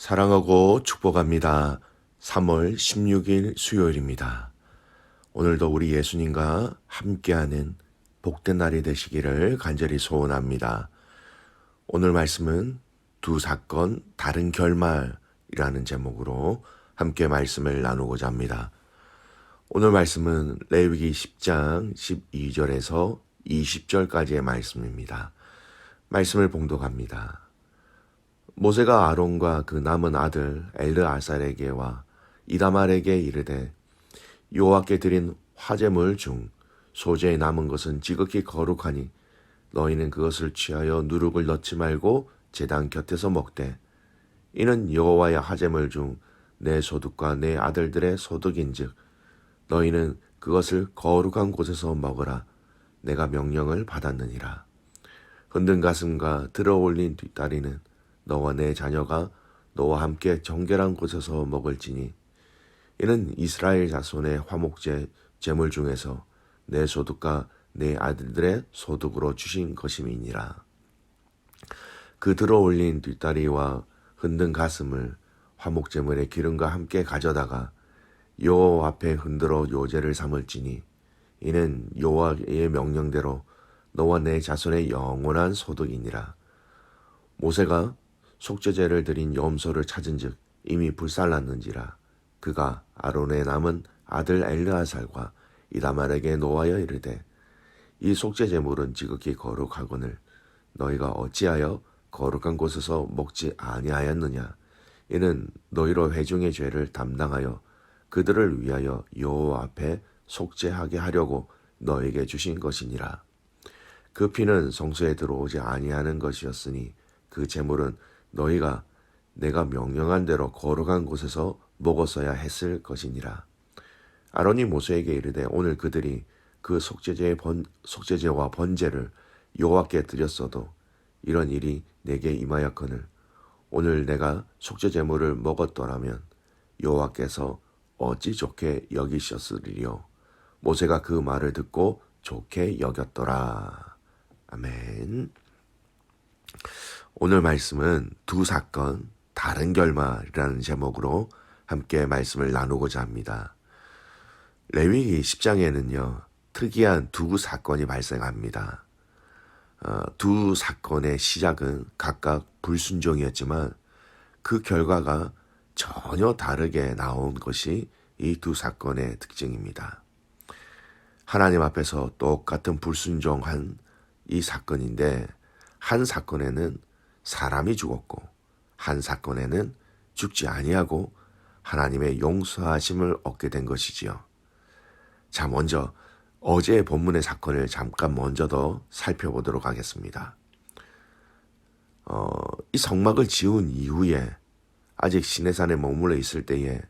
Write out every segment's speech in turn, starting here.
사랑하고 축복합니다. 3월 16일 수요일입니다. 오늘도 우리 예수님과 함께하는 복된 날이 되시기를 간절히 소원합니다. 오늘 말씀은 두 사건 다른 결말이라는 제목으로 함께 말씀을 나누고자 합니다. 오늘 말씀은 레위기 10장 12절에서 20절까지의 말씀입니다. 말씀을 봉독합니다. 모세가 아론과 그 남은 아들 엘르아살에게와 이다말에게 이르되 여호와께 드린 화제물 중 소재에 남은 것은 지극히 거룩하니 너희는 그것을 취하여 누룩을 넣지 말고 제단 곁에서 먹되 이는 여호와의 화제물 중 내 소득과 내 아들들의 소득인즉 너희는 그것을 거룩한 곳에서 먹으라. 내가 명령을 받았느니라. 흔든 가슴과 들어올린 뒷다리는 너와 내 자녀가 너와 함께 정결한 곳에서 먹을지니 이는 이스라엘 자손의 화목제 제물 중에서 내 소득과 내 아들들의 소득으로 주신 것임이니라. 그 들어올린 뒷다리와 흔든 가슴을 화목제물의 기름과 함께 가져다가 여호와 앞에 흔들어 요제를 삼을지니 이는 여호와의 명령대로 너와 내 자손의 영원한 소득이니라. 모세가 속죄제를 드린 염소를 찾은즉 이미 불살랐는지라. 그가 아론의 남은 아들 엘르아살과 이다말에게 노하여 이르되 이 속죄제물은 지극히 거룩하거늘 너희가 어찌하여 거룩한 곳에서 먹지 아니하였느냐. 이는 너희로 회중의 죄를 담당하여 그들을 위하여 여호와 앞에 속죄하게 하려고 너에게 주신 것이니라. 그 피는 성소에 들어오지 아니하는 것이었으니 그 제물은 너희가 내가 명령한 대로 거룩한 곳에서 먹었어야 했을 것이니라. 아론이 모세에게 이르되 오늘 그들이 그 속죄제와 번제를 여호와께 드렸어도 이런 일이 내게 임하였거늘 오늘 내가 속죄제물을 먹었더라면 여호와께서 어찌 좋게 여기셨으리요. 모세가 그 말을 듣고 좋게 여겼더라. 아멘. 오늘 말씀은 두 사건 다른 결말이라는 제목으로 함께 말씀을 나누고자 합니다. 레위기 10장에는요. 특이한 두 사건이 발생합니다. 두 사건의 시작은 각각 불순종이었지만 그 결과가 전혀 다르게 나온 것이 이 두 사건의 특징입니다. 하나님 앞에서 똑같은 불순종한 이 사건인데 한 사건에는 사람이 죽었고 한 사건에는 죽지 아니하고 하나님의 용서하심을 얻게 된 것이지요. 자, 먼저 어제의 본문의 사건을 잠깐 먼저 더 살펴보도록 하겠습니다. 이 성막을 지은 이후에 아직 시내산에 머물러 있을 때에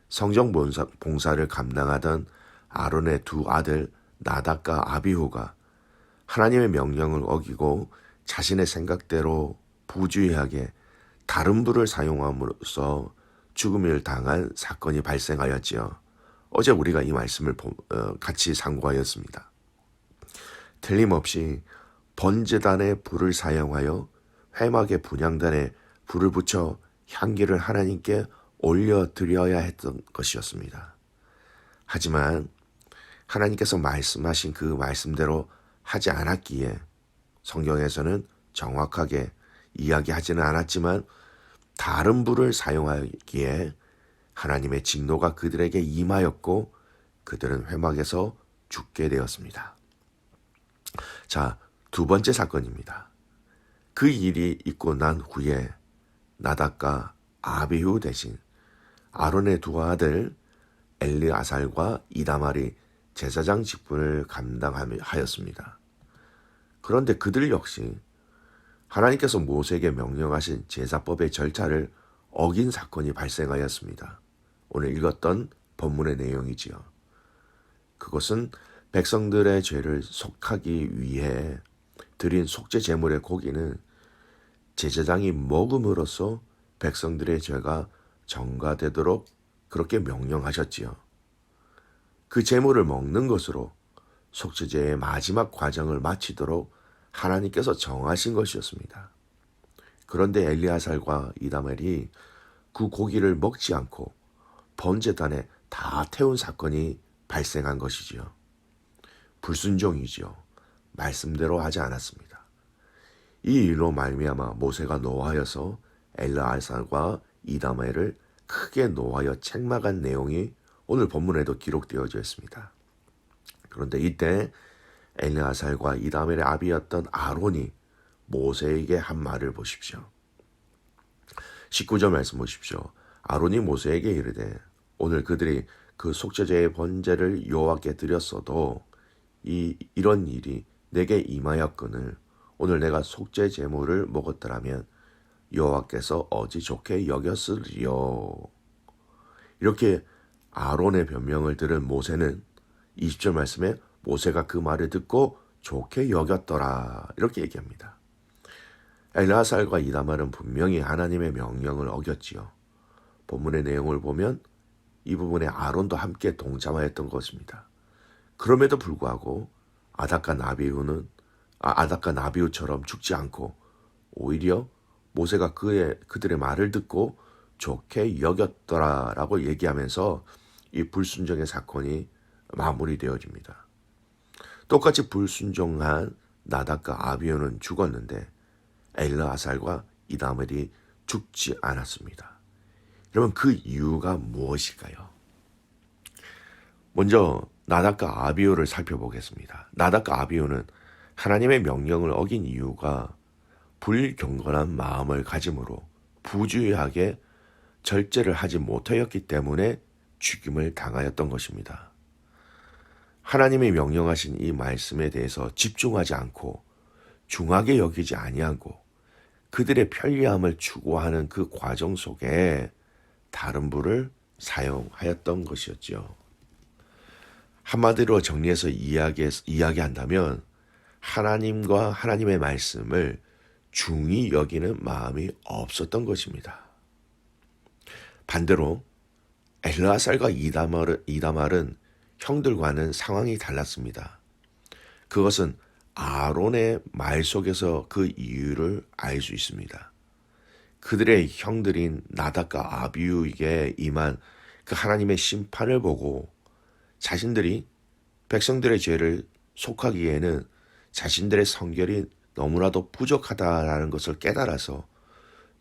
성정 봉사를 감당하던 아론의 두 아들 나답과 아비후가 하나님의 명령을 어기고 자신의 생각대로 부주의하게 다른 불을 사용함으로써 죽음을 당한 사건이 발생하였지요. 어제 우리가 이 말씀을 같이 상고하였습니다. 틀림없이 번제단에 불을 사용하여 회막의 분향단에 불을 붙여 향기를 하나님께 올려드려야 했던 것이었습니다. 하지만 하나님께서 말씀하신 그 말씀대로 하지 않았기에 성경에서는 정확하게 이야기하지는 않았지만 다른 불을 사용하기에 하나님의 진노가 그들에게 임하였고 그들은 회막에서 죽게 되었습니다. 자, 두 번째 사건입니다. 그 일이 있고 난 후에 나답과 아비후 대신 아론의 두 아들 엘르아살과 이다말이 제사장 직분을 감당하였습니다. 그런데 그들 역시 하나님께서 모세에게 명령하신 제사법의 절차를 어긴 사건이 발생하였습니다. 오늘 읽었던 본문의 내용이지요. 그것은 백성들의 죄를 속하기 위해 드린 속죄 제물의 고기는 제사장이 먹음으로써 백성들의 죄가 정가되도록 그렇게 명령하셨지요. 그 제물을 먹는 것으로 속죄제의 마지막 과정을 마치도록 하나님께서 정하신 것이었습니다. 그런데 엘리아살과 이다말이 그 고기를 먹지 않고 번제단에 다 태운 사건이 발생한 것이지요. 불순종이지요. 말씀대로 하지 않았습니다. 이 일로 말미암아 모세가 노하여서 엘르아살과 이다메를 크게 노하여 책망한 내용이 오늘 본문에도 기록되어져 있습니다. 그런데 이때 엘르아살과 이다멜의 아비였던 아론이 모세에게 한 말을 보십시오. 19절 말씀 보십시오. 아론이 모세에게 이르되 오늘 그들이 그 속죄제의 번제를 여호와께 드렸어도 이런 일이 내게 임하였거늘 오늘 내가 속죄 제물을 먹었더라면 여호와께서 어찌 좋게 여겼으리요. 이렇게 아론의 변명을 들은 모세는 20절 말씀에 모세가 그 말을 듣고 좋게 여겼더라 이렇게 얘기합니다. 엘르아살과 이다말은 분명히 하나님의 명령을 어겼지요. 본문의 내용을 보면 이 부분에 아론도 함께 동참하였던 것입니다. 그럼에도 불구하고 아닥과 나비우처럼 죽지 않고 오히려 모세가 그들의 말을 듣고 좋게 여겼더라라고 얘기하면서 이 불순종의 사건이 마무리되어집니다. 똑같이 불순종한 나답과 아비후는 죽었는데 엘르아살과 이다멜이 죽지 않았습니다. 여러분 그 이유가 무엇일까요? 먼저 나답과 아비후를 살펴보겠습니다. 나답과 아비후는 하나님의 명령을 어긴 이유가 불경건한 마음을 가짐으로 부주의하게 절제를 하지 못하였기 때문에 죽임을 당하였던 것입니다. 하나님이 명령하신 이 말씀에 대해서 집중하지 않고 중하게 여기지 아니하고 그들의 편리함을 추구하는 그 과정 속에 다른 불을 사용하였던 것이었죠. 한마디로 정리해서 이야기한다면 하나님과 하나님의 말씀을 중히 여기는 마음이 없었던 것입니다. 반대로 엘르아살과 이다말은 형들과는 상황이 달랐습니다. 그것은 아론의 말 속에서 그 이유를 알 수 있습니다. 그들의 형들인 나답과 아비후에게 임한 그 하나님의 심판을 보고 자신들이 백성들의 죄를 속하기에는 자신들의 성결이 너무나도 부족하다라는 것을 깨달아서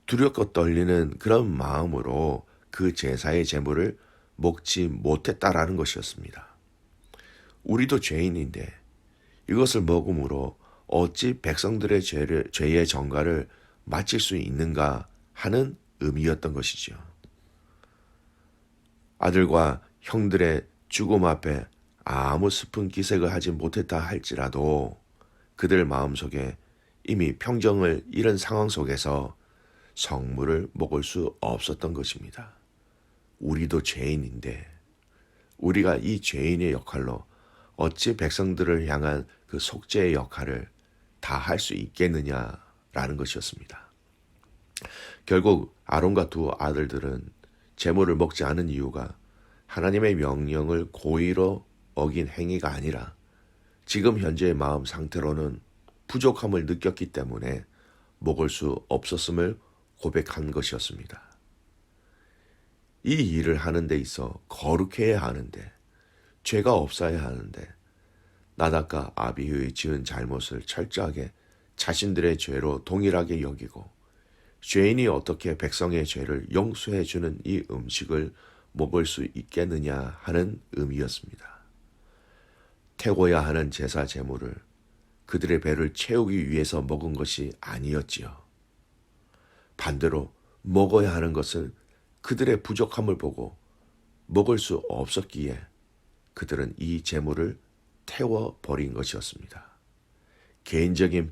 두렵고 떨리는 그런 마음으로 그 제사의 제물을 먹지 못했다라는 것이었습니다. 우리도 죄인인데 이것을 먹음으로 어찌 백성들의 죄의 전가를 마칠 수 있는가 하는 의미였던 것이지요. 아들과 형들의 죽음 앞에 아무 슬픈 기색을 하지 못했다 할지라도 그들 마음속에 이미 평정을 잃은 상황 속에서 성물을 먹을 수 없었던 것입니다. 우리도 죄인인데 우리가 이 죄인의 역할로 어찌 백성들을 향한 그 속죄의 역할을 다 할 수 있겠느냐라는 것이었습니다. 결국 아론과 두 아들들은 제물을 먹지 않은 이유가 하나님의 명령을 고의로 어긴 행위가 아니라 지금 현재의 마음 상태로는 부족함을 느꼈기 때문에 먹을 수 없었음을 고백한 것이었습니다. 이 일을 하는 데 있어 거룩해야 하는데 죄가 없어야 하는데 나답과 아비후의 지은 잘못을 철저하게 자신들의 죄로 동일하게 여기고 죄인이 어떻게 백성의 죄를 용서해 주는 이 음식을 먹을 수 있겠느냐 하는 의미였습니다. 태워야 하는 제사 제물을 그들의 배를 채우기 위해서 먹은 것이 아니었지요. 반대로 먹어야 하는 것은 그들의 부족함을 보고 먹을 수 없었기에 그들은 이 제물을 태워버린 것이었습니다. 개인적인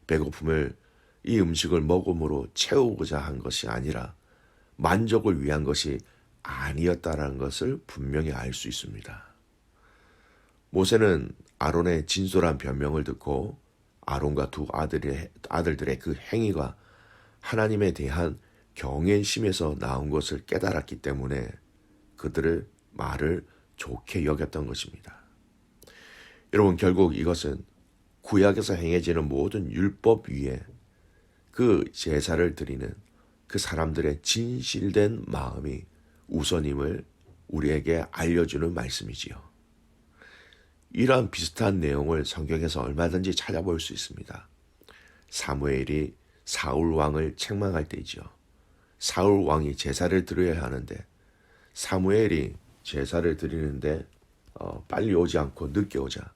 배고픔을 이 음식을 먹음으로 채우고자 한 것이 아니라 만족을 위한 것이 아니었다라는 것을 분명히 알 수 있습니다. 모세는 아론의 진솔한 변명을 듣고 아론과 두 아들들의 그 행위가 하나님에 대한 경외심에서 나온 것을 깨달았기 때문에 그들의 말을 좋게 여겼던 것입니다. 여러분 결국 이것은 구약에서 행해지는 모든 율법 위에 그 제사를 드리는 그 사람들의 진실된 마음이 우선임을 우리에게 알려주는 말씀이지요. 이러한 비슷한 내용을 성경에서 얼마든지 찾아볼 수 있습니다. 사무엘이 사울 왕을 책망할 때이죠. 사울 왕이 제사를 드려야 하는데 사무엘이 제사를 드리는데 빨리 오지 않고 늦게 오자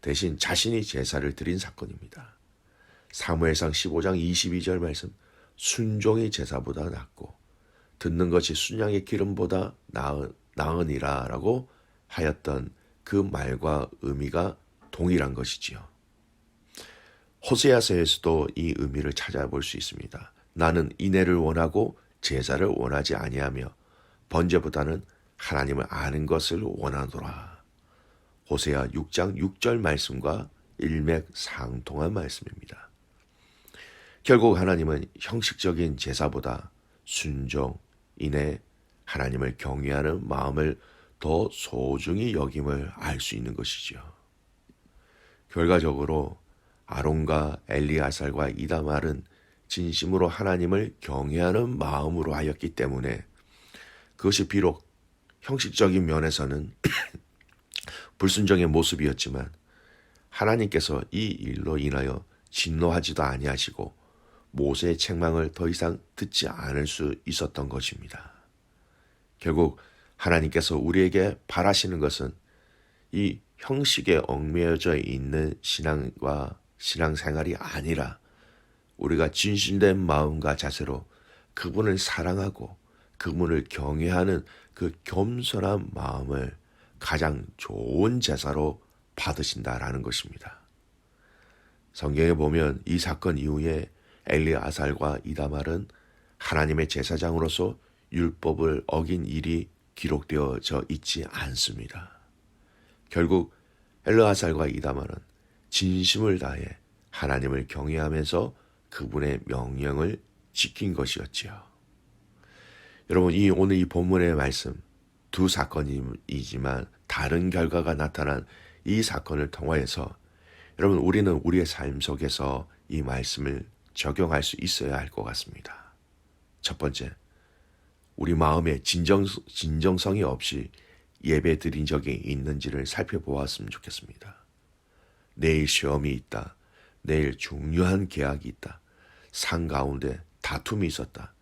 대신 자신이 제사를 드린 사건입니다. 사무엘상 15장 22절 말씀, 순종이 제사보다 낫고 듣는 것이 순양의 기름보다 나으니라 라고 하였던 그 말과 의미가 동일한 것이지요. 호세아서에서도 이 의미를 찾아볼 수 있습니다. 나는 인애를 원하고 제사를 원하지 아니하며 번제보다는 하나님을 아는 것을 원하노라. 호세아 6장 6절 말씀과 일맥상통한 말씀입니다. 결국 하나님은 형식적인 제사보다 순종, 인애, 하나님을 경외하는 마음을 더 소중히 여김을 알 수 있는 것이죠. 결과적으로 아론과 엘리아살과 이다말은 진심으로 하나님을 경외하는 마음으로 하였기 때문에 그것이 비록 형식적인 면에서는 불순종의 모습이었지만 하나님께서 이 일로 인하여 진노하지도 아니하시고 모세의 책망을 더 이상 듣지 않을 수 있었던 것입니다. 결국 하나님께서 우리에게 바라시는 것은 이 형식에 얽매여져 있는 신앙과 신앙생활이 아니라 우리가 진실된 마음과 자세로 그분을 사랑하고 그분을 경외하는 그 겸손한 마음을 가장 좋은 제사로 받으신다라는 것입니다. 성경에 보면 이 사건 이후에 엘리아살과 이다말은 하나님의 제사장으로서 율법을 어긴 일이 기록되어져 있지 않습니다. 결국 엘리아살과 이다말은 진심을 다해 하나님을 경외하면서 그분의 명령을 지킨 것이었지요. 여러분, 오늘 이 본문의 말씀 두 사건이지만 다른 결과가 나타난 이 사건을 통하여서 여러분, 우리는 우리의 삶 속에서 이 말씀을 적용할 수 있어야 할 것 같습니다. 첫 번째, 우리 마음에 진정성이 없이 예배 드린 적이 있는지를 살펴보았으면 좋겠습니다. 내일 시험이 있다. 내일 중요한 계약이 있다. 상 가운데 다툼이 있었다.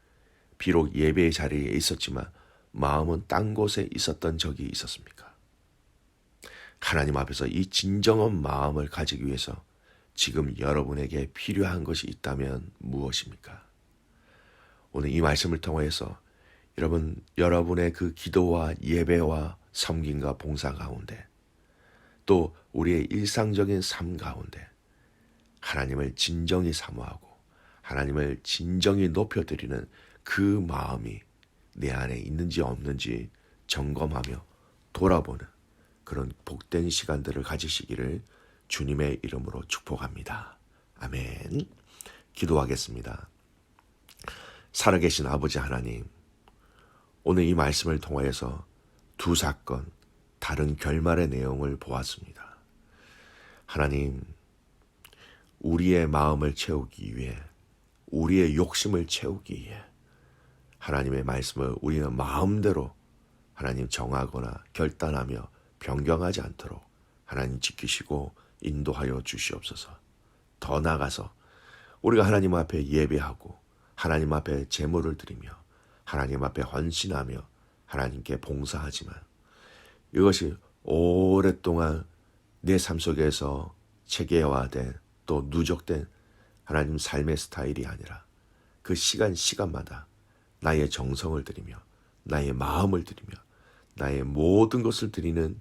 비록 예배의 자리에 있었지만 마음은 딴 곳에 있었던 적이 있었습니까? 하나님 앞에서 이 진정한 마음을 가지기 위해서 지금 여러분에게 필요한 것이 있다면 무엇입니까? 오늘 이 말씀을 통해서 여러분의 그 기도와 예배와 섬김과 봉사 가운데 또 우리의 일상적인 삶 가운데 하나님을 진정히 사모하고 하나님을 진정히 높여드리는 그 마음이 내 안에 있는지 없는지 점검하며 돌아보는 그런 복된 시간들을 가지시기를 주님의 이름으로 축복합니다. 아멘. 기도하겠습니다. 살아계신 아버지 하나님, 오늘 이 말씀을 통하여서 두 사건, 다른 결말의 내용을 보았습니다. 하나님, 우리의 마음을 채우기 위해, 우리의 욕심을 채우기 위해 하나님의 말씀을 우리는 마음대로 하나님 정하거나 결단하며 변경하지 않도록 하나님 지키시고 인도하여 주시옵소서. 더 나아가서 우리가 하나님 앞에 예배하고 하나님 앞에 제물을 드리며 하나님 앞에 헌신하며 하나님께 봉사하지만 이것이 오랫동안 내 삶 속에서 체계화된 또 누적된 하나님 삶의 스타일이 아니라 그 시간마다 나의 정성을 드리며 나의 마음을 드리며 나의 모든 것을 드리는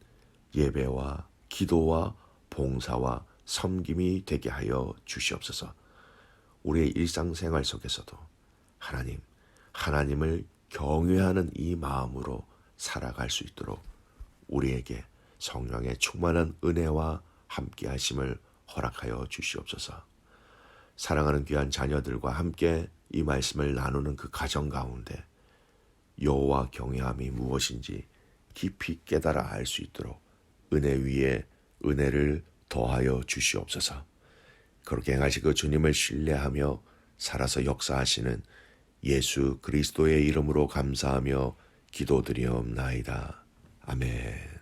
예배와 기도와 봉사와 섬김이 되게 하여 주시옵소서. 우리의 일상생활 속에서도 하나님을 경외하는 이 마음으로 살아갈 수 있도록 우리에게 성령의 충만한 은혜와 함께 하심을 허락하여 주시옵소서. 사랑하는 귀한 자녀들과 함께 이 말씀을 나누는 그 가정 가운데 여호와 경외함이 무엇인지 깊이 깨달아 알 수 있도록 은혜 위에 은혜를 더하여 주시옵소서. 그렇게 행하시고 주님을 신뢰하며 살아서 역사하시는 예수 그리스도의 이름으로 감사하며 기도드리옵나이다. 아멘.